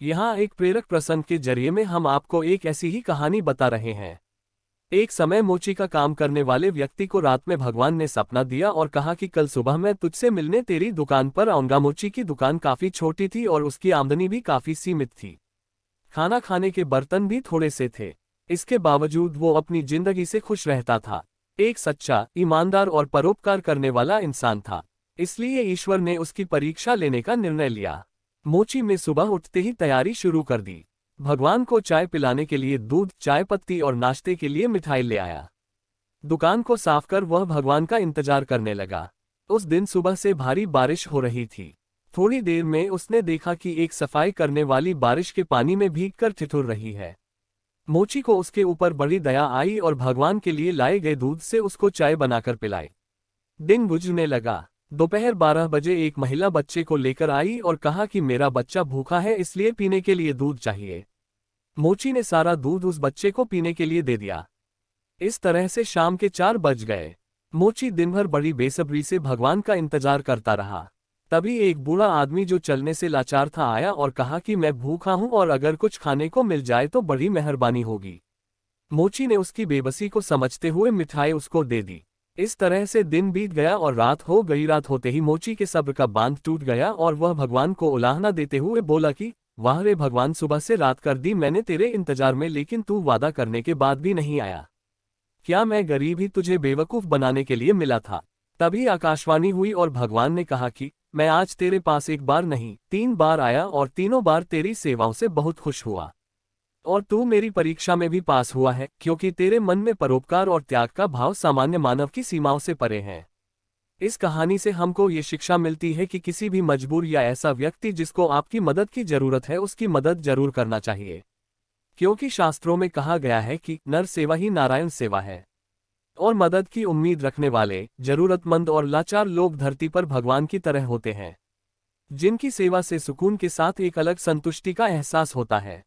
यहाँ एक प्रेरक प्रसंग के जरिए में हम आपको एक ऐसी ही कहानी बता रहे हैं। एक समय मोची का काम करने वाले व्यक्ति को रात में भगवान ने सपना दिया और कहा कि कल सुबह मैं तुझसे मिलने तेरी दुकान पर आऊंगा। मोची की दुकान काफी छोटी थी और उसकी आमदनी भी काफी सीमित थी। खाना खाने के बर्तन भी थोड़े से थे। इसके बावजूद वो अपनी जिंदगी से खुश रहता था। एक सच्चा, ईमानदार और परोपकार करने वाला इंसान था। इसलिए ईश्वर ने उसकी परीक्षा लेने का निर्णय लिया। मोची में सुबह उठते ही तैयारी शुरू कर दी। भगवान को चाय पिलाने के लिए दूध, चाय पत्ती और नाश्ते के लिए मिठाई ले आया। दुकान को साफ कर वह भगवान का इंतजार करने लगा। उस दिन सुबह से भारी बारिश हो रही थी। थोड़ी देर में उसने देखा कि एक सफाई करने वाली बारिश के पानी में भीगकर ठिठुर रही है। मोची को उसके ऊपर बड़ी दया आई और भगवान के लिए लाए गए दूध से उसको चाय बनाकर पिलाई। दिन बुझने लगा। दोपहर 12 बजे एक महिला बच्चे को लेकर आई और कहा कि मेरा बच्चा भूखा है, इसलिए पीने के लिए दूध चाहिए। मोची ने सारा दूध उस बच्चे को पीने के लिए दे दिया। इस तरह से शाम के 4 बज गए। मोची दिन भर बड़ी बेसब्री से भगवान का इंतजार करता रहा। तभी एक बूढ़ा आदमी जो चलने से लाचार था आया और कहा कि मैं भूखा हूं और अगर कुछ खाने को मिल जाए तो बड़ी मेहरबानी होगी। मोची ने उसकी बेबसी को समझते हुए मिठाई उसको दे दी। इस तरह से दिन बीत गया और रात हो गई। रात होते ही मोची के सब्र का बांध टूट गया और वह भगवान को उलाहना देते हुए बोला कि वाह रे भगवान, सुबह से रात कर दी मैंने तेरे इंतजार में, लेकिन तू वादा करने के बाद भी नहीं आया। क्या मैं गरीब ही तुझे बेवकूफ बनाने के लिए मिला था? तभी आकाशवाणी हुई और भगवान ने कहा कि मैं आज तेरे पास एक बार नहीं 3 बार आया और तीनों बार तेरी सेवाओं से बहुत खुश हुआ। और तू मेरी परीक्षा में भी पास हुआ है, क्योंकि तेरे मन में परोपकार और त्याग का भाव सामान्य मानव की सीमाओं से परे है। इस कहानी से हमको ये शिक्षा मिलती है कि किसी भी मजबूर या ऐसा व्यक्ति जिसको आपकी मदद की जरूरत है उसकी मदद जरूर करना चाहिए, क्योंकि शास्त्रों में कहा गया है कि नर सेवा ही नारायण सेवा है। और मदद की उम्मीद रखने वाले, जरूरतमंद और लाचार लोग धरती पर भगवान की तरह होते हैं, जिनकी सेवा से सुकून के साथ एक अलग संतुष्टि का एहसास होता है।